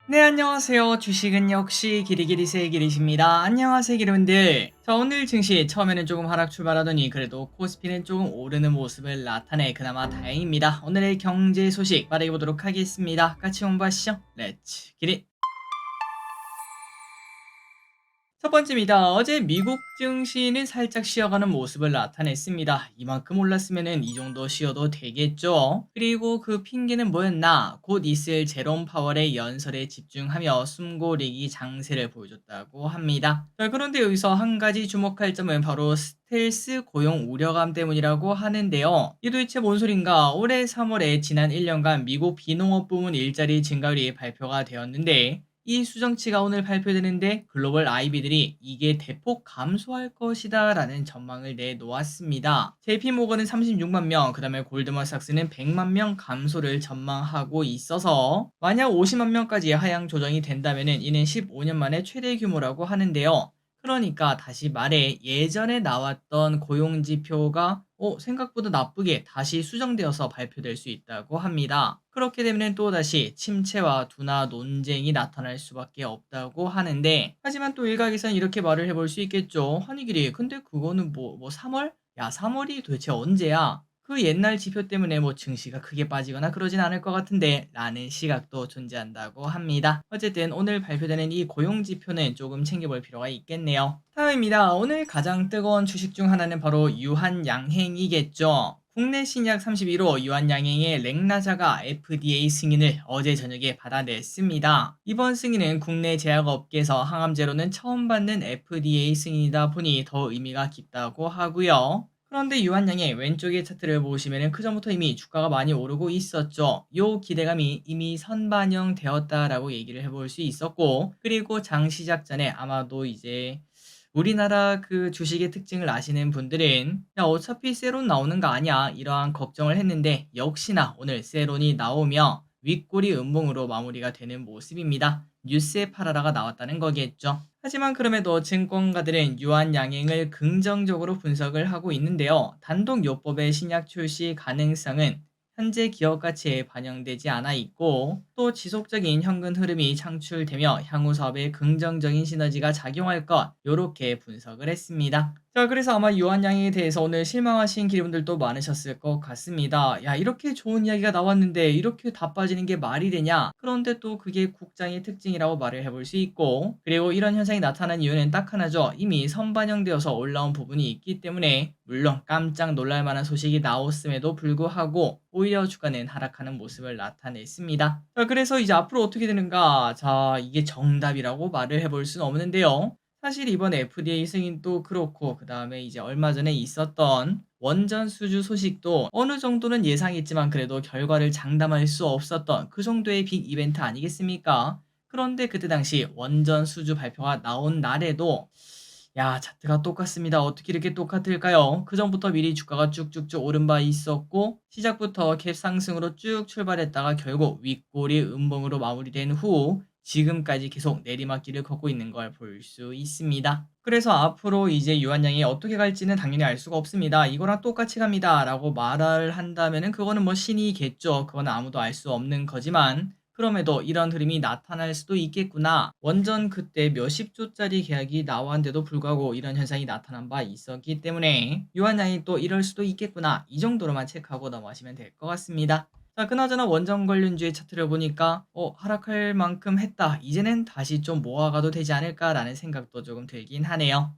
네, 안녕하세요. 주식은 역시 기리기리세의 기리십니다. 안녕하세요, 기리분들. 자, 오늘 증시 처음에는 조금 하락 출발하더니 그래도 코스피는 조금 오르는 모습을 나타내 그나마 다행입니다. 오늘의 경제 소식 빠르게 보도록 하겠습니다. 같이 공부하시죠. 렛츠 기리. 첫 번째입니다. 어제 미국 증시는 살짝 쉬어가는 모습을 나타냈습니다. 이만큼 올랐으면 이 정도 쉬어도 되겠죠. 그리고 그 핑계는 뭐였나? 곧 있을 제롬 파월의 연설에 집중하며 숨고르기 장세를 보여줬다고 합니다. 자, 그런데 여기서 한 가지 주목할 점은 바로 스텔스 고용 우려감 때문이라고 하는데요. 이 도대체 뭔 소린가? 올해 3월에 지난 1년간 미국 비농업 부문 일자리 증가율이 발표가 되었는데 이 수정치가 오늘 발표되는데 글로벌 IB들이 이게 대폭 감소할 것이다 라는 전망을 내놓았습니다. JP모건은 36만 명, 그 다음에 골드만삭스는 100만 명 감소를 전망하고 있어서 만약 50만 명까지 하향 조정이 된다면 이는 15년 만에 최대 규모라고 하는데요. 그러니까 다시 말해 예전에 나왔던 고용지표가 생각보다 나쁘게 다시 수정되어서 발표될 수 있다고 합니다. 그렇게 되면 또다시 침체와 둔화 논쟁이 나타날 수밖에 없다고 하는데 하지만 또 일각에서는 이렇게 말을 해볼 수 있겠죠. 한이길이 근데 그거는 뭐 3월? 야 3월이 도대체 언제야? 그 옛날 지표 때문에 뭐 증시가 크게 빠지거나 그러진 않을 것 같은데 라는 시각도 존재한다고 합니다. 어쨌든 오늘 발표되는 이 고용지표는 조금 챙겨볼 필요가 있겠네요. 다음입니다. 오늘 가장 뜨거운 주식 중 하나는 바로 유한양행이겠죠. 국내 신약 31호 유한양행의 렉나자가 FDA 승인을 어제 저녁에 받아냈습니다. 이번 승인은 국내 제약업계에서 항암제로는 처음 받는 FDA 승인이다 보니 더 의미가 깊다고 하고요. 그런데 유한양의 왼쪽의 차트를 보시면 그전부터 이미 주가가 많이 오르고 있었죠. 요 기대감이 이미 선반영되었다라고 얘기를 해볼 수 있었고, 그리고 장 시작 전에 아마도 이제 우리나라 그 주식의 특징을 아시는 분들은 야 어차피 세론 나오는 거 아니야 이러한 걱정을 했는데 역시나 오늘 세론이 나오며 윗꼬리 음봉으로 마무리가 되는 모습입니다. 뉴스에 팔아라가 나왔다는 거겠죠. 하지만 그럼에도 증권가들은 유한양행을 긍정적으로 분석을 하고 있는데요. 단독요법의 신약 출시 가능성은 현재 기업 가치에 반영되지 않아 있고 또 지속적인 현금 흐름이 창출되며 향후 사업에 긍정적인 시너지가 작용할 것 요렇게 분석을 했습니다. 자, 그래서 아마 유한양에 대해서 오늘 실망하신 기분들도 많으셨을 것 같습니다. 야, 이렇게 좋은 이야기가 나왔는데 이렇게 다 빠지는 게 말이 되냐? 그런데 또 그게 국장의 특징이라고 말을 해볼 수 있고, 그리고 이런 현상이 나타난 이유는 딱 하나죠. 이미 선반영되어서 올라온 부분이 있기 때문에 물론 깜짝 놀랄 만한 소식이 나왔음에도 불구하고 오히려 주가는 하락하는 모습을 나타냈습니다. 자, 그래서 이제 앞으로 어떻게 되는가? 자, 이게 정답이라고 말을 해볼 수는 없는데요. 사실 이번 FDA 승인도 그렇고 그다음에 이제 얼마 전에 있었던 원전 수주 소식도 어느 정도는 예상했지만 그래도 결과를 장담할 수 없었던 그 정도의 빅 이벤트 아니겠습니까? 그런데 그때 당시 원전 수주 발표가 나온 날에도 야, 차트가 똑같습니다. 어떻게 이렇게 똑같을까요? 그전부터 미리 주가가 쭉쭉쭉 오른 바 있었고 시작부터 갭 상승으로 쭉 출발했다가 결국 윗꼬리 음봉으로 마무리된 후 지금까지 계속 내리막길을 걷고 있는 걸 볼 수 있습니다. 그래서 앞으로 이제 유한양이 어떻게 갈지는 당연히 알 수가 없습니다. 이거랑 똑같이 갑니다. 라고 말을 한다면은 그거는 뭐 신이겠죠. 그건 아무도 알 수 없는 거지만 그럼에도 이런 흐름이 나타날 수도 있겠구나. 원전 그때 몇십 조짜리 계약이 나왔는데도 불구하고 이런 현상이 나타난 바 있었기 때문에 유한양이 또 이럴 수도 있겠구나. 이 정도로만 체크하고 넘어가시면 될 것 같습니다. 자, 그나저나 원전 관련주의 차트를 보니까 하락할 만큼 했다. 이제는 다시 좀 모아가도 되지 않을까라는 생각도 조금 들긴 하네요.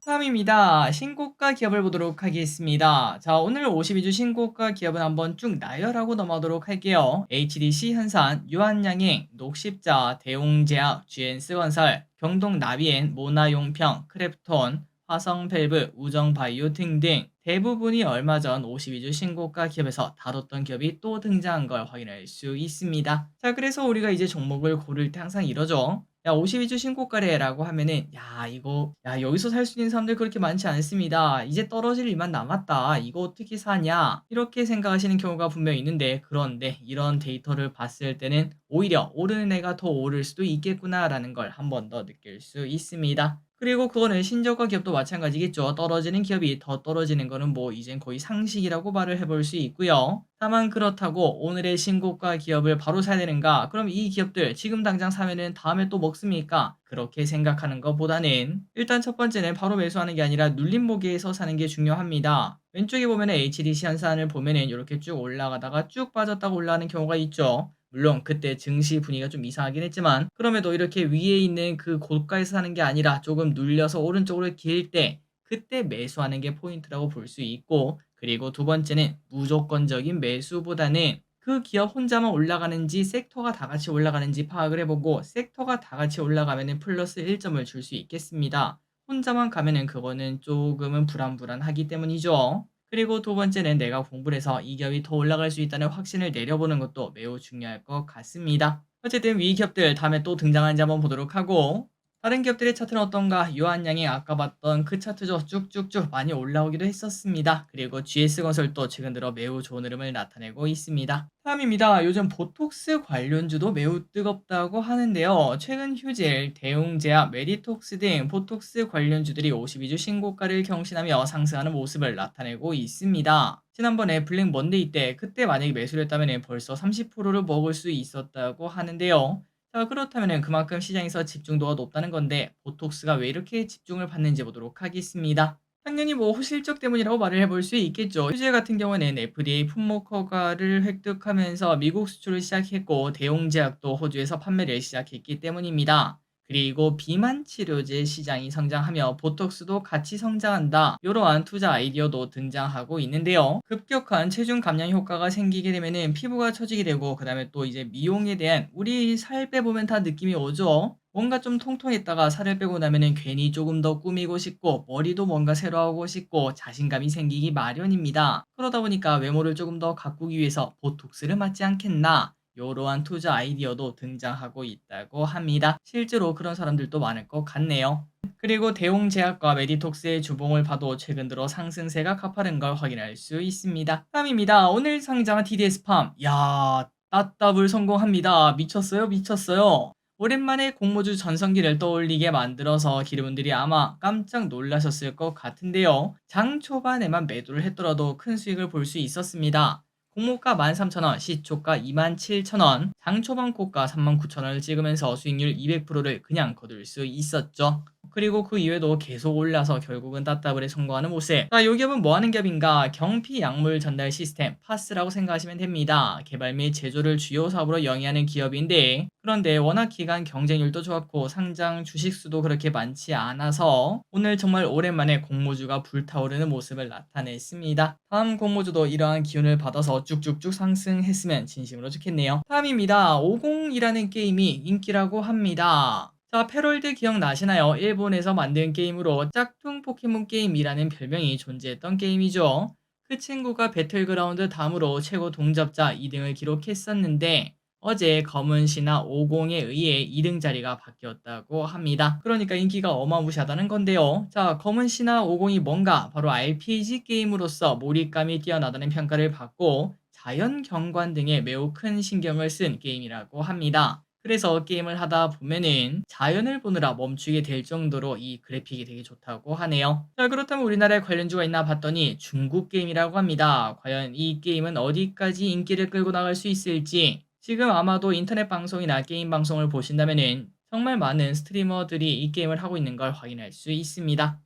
다음입니다. 신고가 기업을 보도록 하겠습니다. 자, 오늘 52주 신고가 기업은 한번 쭉 나열하고 넘어가도록 할게요. HDC 현산, 유한양행, 녹십자, 대웅제약, GN스건설, 경동나비엔, 모나용평, 크랩톤, 화성밸브, 우정바이오 등등 대부분이 얼마 전 52주 신고가 기업에서 다뤘던 기업이 또 등장한 걸 확인할 수 있습니다. 자, 그래서 우리가 이제 종목을 고를 때 항상 이러죠. 야, 52주 신고가래라고 하면은 야, 이거 야, 여기서 살 수 있는 사람들 그렇게 많지 않습니다. 이제 떨어질 일만 남았다. 이거 어떻게 사냐? 이렇게 생각하시는 경우가 분명히 있는데 그런데 이런 데이터를 봤을 때는 오히려 오르는 애가 더 오를 수도 있겠구나라는 걸 한 번 더 느낄 수 있습니다. 그리고 그거는 신저가 기업도 마찬가지겠죠. 떨어지는 기업이 더 떨어지는 거는 뭐 이젠 거의 상식이라고 말을 해볼 수 있고요. 다만 그렇다고 오늘의 신고가 기업을 바로 사야 되는가? 그럼 이 기업들 지금 당장 사면은 다음에 또 먹습니까? 그렇게 생각하는 것보다는 일단 첫 번째는 바로 매수하는 게 아니라 눌림목에서 사는 게 중요합니다. 왼쪽에 보면은 HDC 현상을 보면은 이렇게 쭉 올라가다가 쭉 빠졌다가 올라가는 경우가 있죠. 물론 그때 증시 분위기가 좀 이상하긴 했지만 그럼에도 이렇게 위에 있는 그 고가에서 사는 게 아니라 조금 눌려서 오른쪽으로 길 때 그때 매수하는 게 포인트라고 볼 수 있고, 그리고 두 번째는 무조건적인 매수보다는 그 기업 혼자만 올라가는지 섹터가 다 같이 올라가는지 파악을 해보고, 섹터가 다 같이 올라가면은 플러스 1점을 줄 수 있겠습니다. 혼자만 가면은 그거는 조금은 불안불안하기 때문이죠. 그리고 두 번째는 내가 공부를 해서 이 기업이 더 올라갈 수 있다는 확신을 내려보는 것도 매우 중요할 것 같습니다. 어쨌든 위 기업들 다음에 또 등장하는지 한번 보도록 하고, 다른 기업들의 차트는 어떤가? 요한양이 아까 봤던 그 차트죠. 쭉쭉쭉 많이 올라오기도 했었습니다. 그리고 GS건설도 최근 들어 매우 좋은 흐름을 나타내고 있습니다. 다음입니다. 요즘 보톡스 관련주도 매우 뜨겁다고 하는데요. 최근 휴질, 대웅제약, 메디톡스 등 보톡스 관련주들이 52주 신고가를 경신하며 상승하는 모습을 나타내고 있습니다. 지난번에 블랙 먼데이 때 그때 만약에 매수를 했다면 벌써 30%를 먹을 수 있었다고 하는데요. 자, 그렇다면 그만큼 시장에서 집중도가 높다는 건데 보톡스가 왜 이렇게 집중을 받는지 보도록 하겠습니다. 당연히 뭐 호실적 때문이라고 말을 해볼 수 있겠죠. 휴재 같은 경우는 FDA 품목 허가를 획득하면서 미국 수출을 시작했고, 대웅제약도 호주에서 판매를 시작했기 때문입니다. 그리고 비만 치료제 시장이 성장하며 보톡스도 같이 성장한다, 이러한 투자 아이디어도 등장하고 있는데요. 급격한 체중 감량 효과가 생기게 되면은 피부가 처지게 되고, 그 다음에 또 이제 미용에 대한, 우리 살 빼보면 다 느낌이 오죠. 뭔가 좀 통통했다가 살을 빼고 나면은 괜히 조금 더 꾸미고 싶고, 머리도 뭔가 새로 하고 싶고 자신감이 생기기 마련입니다. 그러다 보니까 외모를 조금 더 가꾸기 위해서 보톡스를 맞지 않겠나, 이러한 투자 아이디어도 등장하고 있다고 합니다. 실제로 그런 사람들도 많을 것 같네요. 그리고 대웅제약과 메디톡스의 주봉을 봐도 최근 들어 상승세가 가파른 걸 확인할 수 있습니다. 다음입니다. 오늘 상장한 TDS팜. 야, 따따블 성공합니다. 미쳤어요, 미쳤어요. 오랜만에 공모주 전성기를 떠올리게 만들어서 기르분들이 아마 깜짝 놀라셨을 것 같은데요. 장 초반에만 매도를 했더라도 큰 수익을 볼 수 있었습니다. 공모가 13,000원, 시초가 27,000원, 장 초반 고가 39,000원을 찍으면서 수익률 200%를 그냥 거둘 수 있었죠. 그리고 그 이외에도 계속 올라서 결국은 따따블에 성공하는 모습. 자, 이 기업은 뭐 하는 기업인가? 경피 약물 전달 시스템, 파스라고 생각하시면 됩니다. 개발 및 제조를 주요 사업으로 영위하는 기업인데, 그런데 워낙 기간 경쟁률도 좋았고 상장 주식수도 그렇게 많지 않아서 오늘 정말 오랜만에 공모주가 불타오르는 모습을 나타냈습니다. 다음 공모주도 이러한 기운을 받아서 쭉쭉쭉 상승했으면 진심으로 좋겠네요. 다음입니다. 50이라는 게임이 인기라고 합니다. 자, 패럴드 기억나시나요? 일본에서 만든 게임으로 짝퉁 포켓몬 게임이라는 별명이 존재했던 게임이죠. 그 친구가 배틀그라운드 다음으로 최고 동접자 2등을 기록했었는데, 어제 검은신화 50에 의해 2등 자리가 바뀌었다고 합니다. 그러니까 인기가 어마무시하다는 건데요. 자, 검은신화 50이 뭔가? 바로 RPG 게임으로서 몰입감이 뛰어나다는 평가를 받고 자연 경관 등에 매우 큰 신경을 쓴 게임이라고 합니다. 그래서 게임을 하다 보면은 자연을 보느라 멈추게 될 정도로 이 그래픽이 되게 좋다고 하네요. 자, 그렇다면 우리나라에 관련주가 있나 봤더니 중국 게임이라고 합니다. 과연 이 게임은 어디까지 인기를 끌고 나갈 수 있을지, 지금 아마도 인터넷 방송이나 게임 방송을 보신다면은 정말 많은 스트리머들이 이 게임을 하고 있는 걸 확인할 수 있습니다.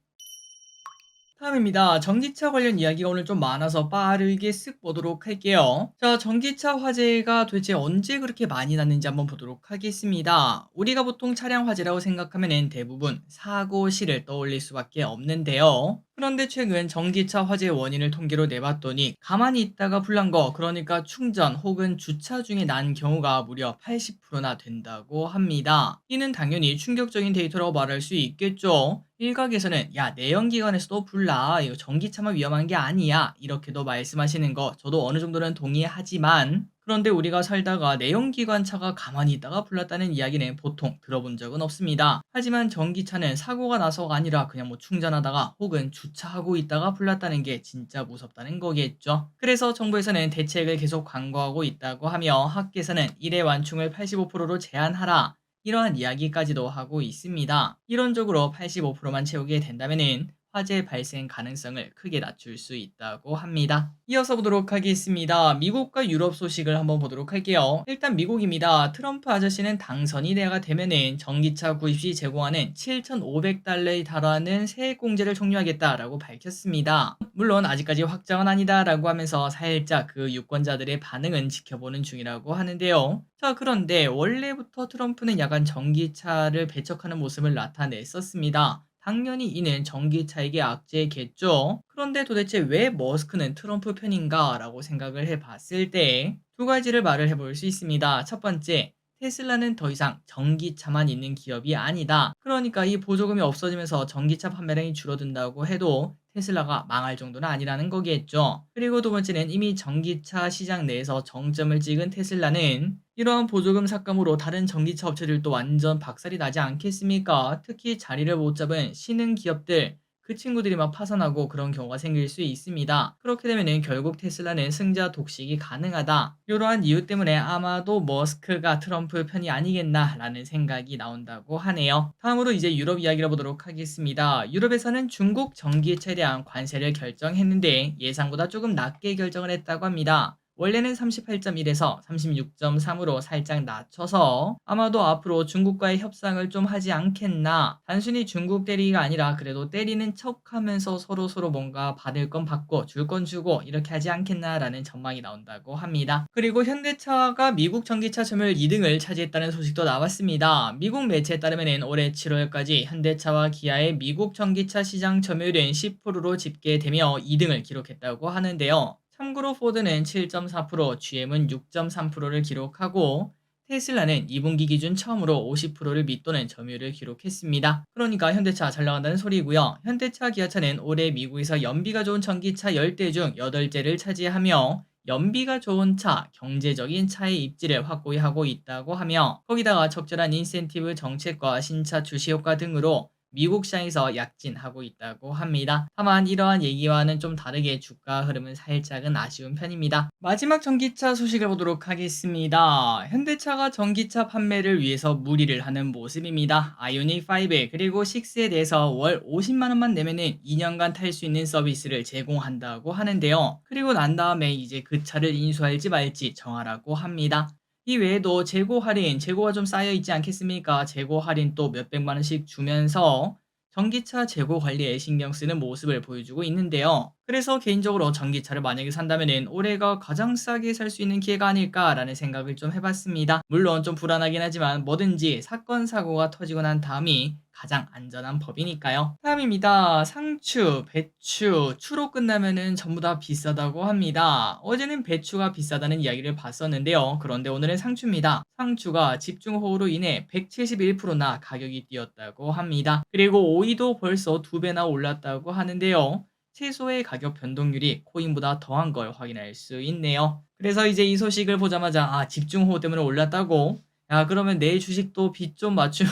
다음입니다. 전기차 관련 이야기가 오늘 좀 많아서 빠르게 쓱 보도록 할게요. 자, 전기차 화재가 도대체 언제 그렇게 많이 났는지 한번 보도록 하겠습니다. 우리가 보통 차량 화재라고 생각하면 대부분 사고 시를 떠올릴 수밖에 없는데요. 그런데 최근 전기차 화재 원인을 통계로 내봤더니 가만히 있다가 불난 거, 그러니까 충전 혹은 주차 중에 난 경우가 무려 80%나 된다고 합니다. 이는 당연히 충격적인 데이터라고 말할 수 있겠죠. 일각에서는 야, 내연기관에서도 불나, 이거 전기차만 위험한 게 아니야, 이렇게도 말씀하시는 거 저도 어느 정도는 동의하지만, 그런데 우리가 살다가 내연기관 차가 가만히 있다가 불났다는 이야기는 보통 들어본 적은 없습니다. 하지만 전기차는 사고가 나서가 아니라 그냥 뭐 충전하다가 혹은 주차하고 있다가 불났다는 게 진짜 무섭다는 거겠죠. 그래서 정부에서는 대책을 계속 강구하고 있다고 하며, 학계에서는 일회 완충을 85%로 제한하라, 이러한 이야기까지도 하고 있습니다. 이론적으로 85%만 채우게 된다면은 화재 발생 가능성을 크게 낮출 수 있다고 합니다. 이어서 보도록 하겠습니다. 미국과 유럽 소식을 한번 보도록 할게요. 일단 미국입니다. 트럼프 아저씨는 당선이 내가 되면은 전기차 구입 시 제공하는 7,500달러에 달하는 세액 공제를 종료하겠다라고 밝혔습니다. 물론 아직까지 확정은 아니다라고 하면서 살짝 그 유권자들의 반응은 지켜보는 중이라고 하는데요. 자, 그런데 원래부터 트럼프는 약간 전기차를 배척하는 모습을 나타냈었습니다. 당연히 이는 전기차에게 악재겠죠. 그런데 도대체 왜 머스크는 트럼프 편인가 라고 생각을 해봤을 때 두 가지를 말을 해볼 수 있습니다. 첫 번째, 테슬라는 더 이상 전기차만 있는 기업이 아니다. 그러니까 이 보조금이 없어지면서 전기차 판매량이 줄어든다고 해도 테슬라가 망할 정도는 아니라는 거겠죠. 그리고 두 번째는 이미 전기차 시장 내에서 정점을 찍은 테슬라는 이러한 보조금 삭감으로 다른 전기차 업체들도 완전 박살이 나지 않겠습니까? 특히 자리를 못 잡은 신흥 기업들, 그 친구들이 막 파산하고 그런 경우가 생길 수 있습니다. 그렇게 되면 결국 테슬라는 승자 독식이 가능하다. 이러한 이유 때문에 아마도 머스크가 트럼프 편이 아니겠나라는 생각이 나온다고 하네요. 다음으로 이제 유럽 이야기를 보도록 하겠습니다. 유럽에서는 중국 전기차에 대한 관세를 결정했는데 예상보다 조금 낮게 결정을 했다고 합니다. 원래는 38.1에서 36.3으로 살짝 낮춰서 아마도 앞으로 중국과의 협상을 좀 하지 않겠나. 단순히 중국 때리기가 아니라 그래도 때리는 척 하면서 서로 뭔가 받을 건 받고 줄 건 주고 이렇게 하지 않겠나라는 전망이 나온다고 합니다. 그리고 현대차가 미국 전기차 점유율 2등을 차지했다는 소식도 나왔습니다. 미국 매체에 따르면 올해 7월까지 현대차와 기아의 미국 전기차 시장 점유율은 10%로 집계되며 2등을 기록했다고 하는데요. 참고로 포드는 7.4%, GM은 6.3%를 기록하고 테슬라는 2분기 기준 처음으로 50%를 밑도는 점유율을 기록했습니다. 그러니까 현대차 잘 나간다는 소리고요. 현대차, 기아차는 올해 미국에서 연비가 좋은 전기차 10대 중 8대를 차지하며 연비가 좋은 차, 경제적인 차의 입지를 확고히 하고 있다고 하며 거기다가 적절한 인센티브 정책과 신차 출시 효과 등으로 미국 시장에서 약진하고 있다고 합니다. 다만 이러한 얘기와는 좀 다르게 주가 흐름은 살짝은 아쉬운 편입니다. 마지막 전기차 소식을 보도록 하겠습니다. 현대차가 전기차 판매를 위해서 무리를 하는 모습입니다. 아이오닉 5 그리고 6에 대해서 월 50만원만 내면은 2년간 탈 수 있는 서비스를 제공한다고 하는데요. 그리고 난 다음에 이제 그 차를 인수할지 말지 정하라고 합니다. 이 외에도 재고 할인, 재고가 좀 쌓여 있지 않겠습니까? 재고 할인 또 몇백만 원씩 주면서 전기차 재고 관리에 신경 쓰는 모습을 보여주고 있는데요. 그래서 개인적으로 전기차를 만약에 산다면은 올해가 가장 싸게 살 수 있는 기회가 아닐까라는 생각을 좀 해봤습니다. 물론 좀 불안하긴 하지만 뭐든지 사건 사고가 터지고 난 다음이 가장 안전한 법이니까요. 다음입니다. 상추, 배추, 추로 끝나면은 전부 다 비싸다고 합니다. 어제는 배추가 비싸다는 이야기를 봤었는데요. 그런데 오늘은 상추입니다. 상추가 집중호우로 인해 171%나 가격이 뛰었다고 합니다. 그리고 오이도 벌써 2배나 올랐다고 하는데요. 채소의 가격 변동률이 코인보다 더한 걸 확인할 수 있네요. 그래서 이제 이 소식을 보자마자 집중호우 때문에 올랐다고? 야, 그러면 내 주식도 빚 좀 맞추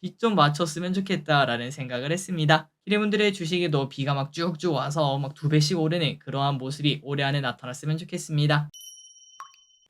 빚 좀 맞췄으면 좋겠다라는 생각을 했습니다. 기대분들의 주식에도 비가 막 쭉쭉 와서 막 2배씩 오르는 그러한 모습이 올해 안에 나타났으면 좋겠습니다.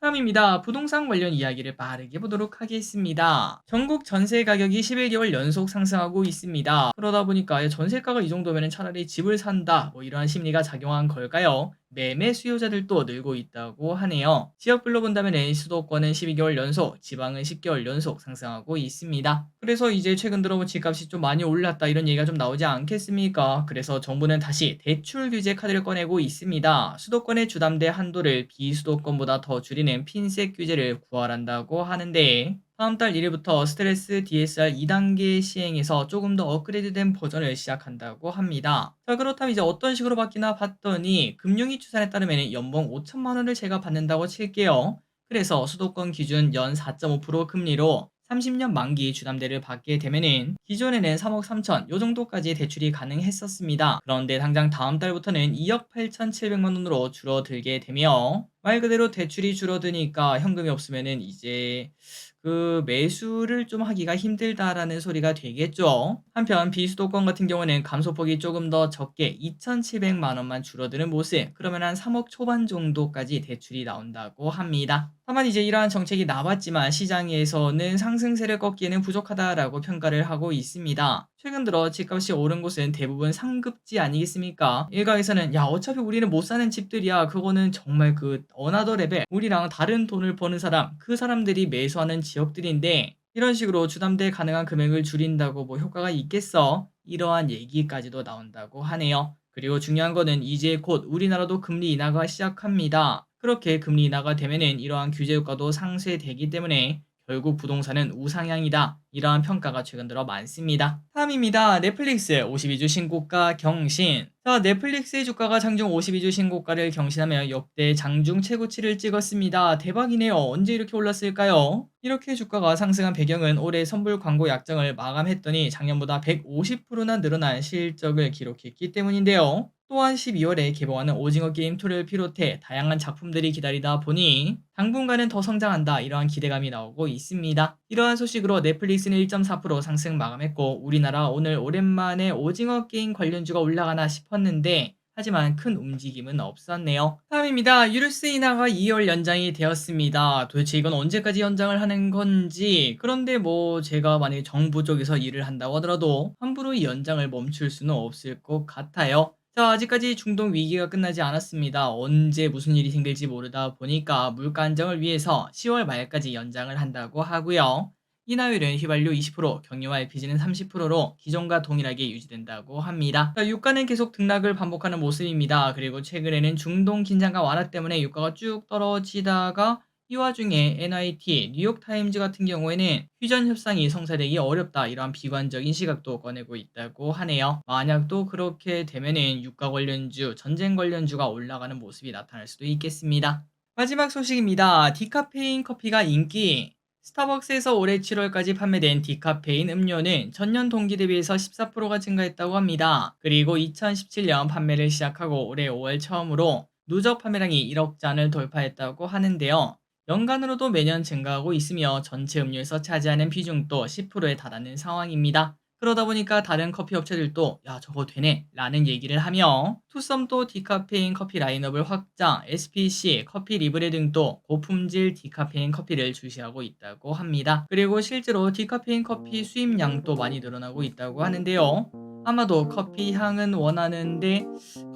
다음입니다. 부동산 관련 이야기를 빠르게 보도록 하겠습니다. 전국 전세 가격이 11개월 연속 상승하고 있습니다. 그러다 보니까 전세가가 이 정도면 차라리 집을 산다 뭐 이러한 심리가 작용한 걸까요? 매매 수요자들도 늘고 있다고 하네요. 지역별로 본다면 수도권은 12개월 연속, 지방은 10개월 연속 상승하고 있습니다. 그래서 이제 최근 들어 집값이 좀 많이 올랐다 이런 얘기가 좀 나오지 않겠습니까? 그래서 정부는 다시 대출 규제 카드를 꺼내고 있습니다. 수도권의 주담대 한도를 비수도권보다 더 줄이는 핀셋 규제를 구할한다고 하는데 다음 달 1일부터 스트레스 DSR 2단계 시행해서 조금 더 업그레이드된 버전을 시작한다고 합니다. 자, 그렇다면 이제 어떤 식으로 바뀌나 봤더니 금융위 추산에 따르면 연봉 5천만 원을 제가 받는다고 칠게요. 그래서 수도권 기준 연 4.5% 금리로 30년 만기 주담대를 받게 되면은 기존에는 3억 3천 요 정도까지 대출이 가능했었습니다. 그런데 당장 다음 달부터는 2억 8천7백만 원으로 줄어들게 되며 말 그대로 대출이 줄어드니까 현금이 없으면은 이제 그 매수를 좀 하기가 힘들다라는 소리가 되겠죠. 한편 비수도권 같은 경우는 감소폭이 조금 더 적게 2,700만 원만 줄어드는 모습. 그러면 한 3억 초반 정도까지 대출이 나온다고 합니다. 다만 이제 이러한 정책이 나왔지만 시장에서는 상승세를 꺾기에는 부족하다라고 평가를 하고 있습니다. 최근 들어 집값이 오른 곳은 대부분 상급지 아니겠습니까? 일각에서는 야 어차피 우리는 못 사는 집들이야. 그거는 정말 그 어나더 레벨 우리랑 다른 돈을 버는 사람 그 사람들이 매수하는 지역들인데 이런 식으로 주담대 가능한 금액을 줄인다고 뭐 효과가 있겠어? 이러한 얘기까지도 나온다고 하네요. 그리고 중요한 거는 이제 곧 우리나라도 금리 인하가 시작합니다. 그렇게 금리 인하가 되면은 이러한 규제 효과도 상쇄되기 때문에 결국 부동산은 우상향이다. 이러한 평가가 최근 들어 많습니다. 다음입니다. 넷플릭스 52주 신고가 경신. 자, 넷플릭스의 주가가 장중 52주 신고가를 경신하며 역대 장중 최고치를 찍었습니다. 대박이네요. 언제 이렇게 올랐을까요? 이렇게 주가가 상승한 배경은 올해 선불 광고 약정을 마감했더니 작년보다 150%나 늘어난 실적을 기록했기 때문인데요. 또한 12월에 개봉하는 오징어 게임 2를 비롯해 다양한 작품들이 기다리다 보니 당분간은 더 성장한다 이러한 기대감이 나오고 있습니다. 이러한 소식으로 넷플릭스는 1.4% 상승 마감했고 우리나라 오늘 오랜만에 오징어 게임 관련주가 올라가나 싶었는데 하지만 큰 움직임은 없었네요. 다음입니다. 유류세 인하가 2월 연장이 되었습니다. 도대체 이건 언제까지 연장을 하는 건지 그런데 뭐 제가 만약에 정부 쪽에서 일을 한다고 하더라도 함부로 이 연장을 멈출 수는 없을 것 같아요. 자, 아직까지 중동 위기가 끝나지 않았습니다. 언제 무슨 일이 생길지 모르다 보니까 물가 안정을 위해서 10월 말까지 연장을 한다고 하고요. 인하율은 휘발유 20%, 경유와 LPG는 30%로 기존과 동일하게 유지된다고 합니다. 자, 유가는 계속 등락을 반복하는 모습입니다. 그리고 최근에는 중동 긴장과 완화 때문에 유가가 쭉 떨어지다가 이 와중에 NIT, 뉴욕타임즈 같은 경우에는 휴전 협상이 성사되기 어렵다 이러한 비관적인 시각도 꺼내고 있다고 하네요. 만약 또 그렇게 되면은 유가 관련주, 전쟁 관련주가 올라가는 모습이 나타날 수도 있겠습니다. 마지막 소식입니다. 디카페인 커피가 인기. 스타벅스에서 올해 7월까지 판매된 디카페인 음료는 전년 동기 대비해서 14%가 증가했다고 합니다. 그리고 2017년 판매를 시작하고 올해 5월 처음으로 누적 판매량이 1억 잔을 돌파했다고 하는데요. 연간으로도 매년 증가하고 있으며 전체 음료에서 차지하는 비중도 10%에 달하는 상황입니다. 그러다 보니까 다른 커피 업체들도 야 저거 되네 라는 얘기를 하며 투썸도 디카페인 커피 라인업을 확장, SPC, 커피 리브레 등도 고품질 디카페인 커피를 출시하고 있다고 합니다. 그리고 실제로 디카페인 커피 수입량도 많이 늘어나고 있다고 하는데요. 아마도 커피 향은 원하는데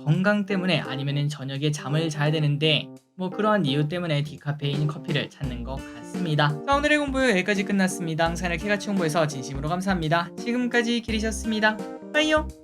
건강 때문에 아니면은 저녁에 잠을 자야 되는데 뭐 그러한 이유 때문에 디카페인 커피를 찾는 것 같습니다. 자, 오늘의 공부 여기까지 끝났습니다. 항상 이렇게 같이 공부해서 진심으로 감사합니다. 지금까지 길이셨습니다. 빠이요.